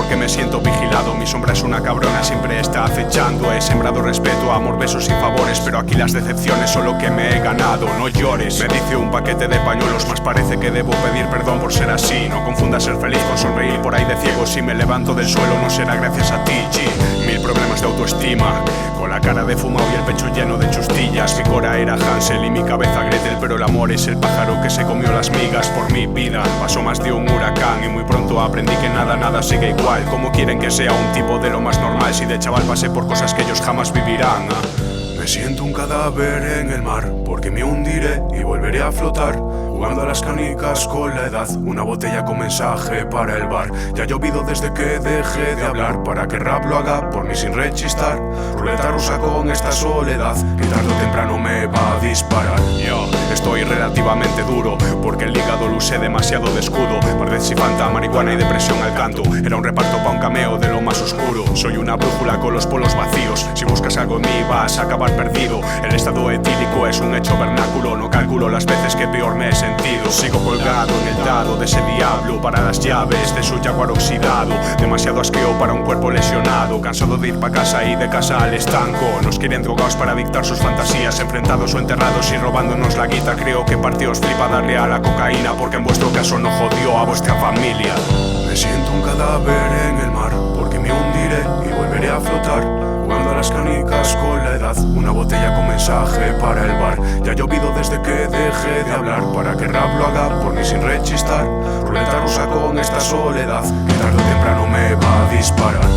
porque me siento vigilado. Mi sombra es una cabrona, siempre está acechando. He sembrado respeto, amor, besos y favores, pero aquí las decepciones son lo que me he ganado. No llores, me dice un paquete de pañuelos, más parece que debo pedir perdón por ser así. No confundas ser feliz con sonreír por ahí de ciego. Si me levanto del suelo no será gracias a ti, G. Mil problemas de autoestima, con la cara de fumado y el pecho lleno de chustillas. Mi cora era Hansel y mi cabeza Gretel, pero el amor es el pájaro que se comió las migas por mi vida. Pasó más de un huracán y muy pronto aprendí que nada sigue igual. ¿Cómo quieren que sea un tipo de lo más normal si de chaval pasé por cosas que ellos jamás vivirán? Me siento un cadáver en el mar, porque me hundiré y volveré a flotar, jugando a las canicas con la edad. Una botella con mensaje para el bar. Ya ha llovido desde que dejé de hablar, para que rap lo haga por mí sin rechistar. Ruleta rusa con esta soledad, que tarde o temprano me va a disparar. Yo estoy relativamente duro, porque el hígado lo usé demasiado de escudo. Parece fanta, marihuana y depresión al canto. Era un reparto pa' un cameo de lo más oscuro. Soy una brújula con los polos vacíos. Si buscas algo en mí vas a acabar perdido. El estado etílico es un hecho vernáculo. No calculo las veces que peor me he sentido. Sigo colgado en el dado de ese diablo para las llaves de su jaguar oxidado. Demasiado asqueo para un cuerpo lesionado. Cansado de ir pa' casa y de casa al estanco. Nos quieren drogados para dictar sus fantasías, enfrentados o enterrados y robándonos la guita. Creo que partidos flipa darle a la cocaína, porque en vuestro caso no jodió a vuestra familia. Me siento un cadáver en el mar, porque me hundiré y volveré a flotar, jugando a las canicas con la edad. Una botella con mensaje para el bar. Ya ha llovido desde que dejé de hablar, para que rap lo haga por mí sin rechistar. Ruleta rusa con esta soledad, que tarde o temprano me va a disparar.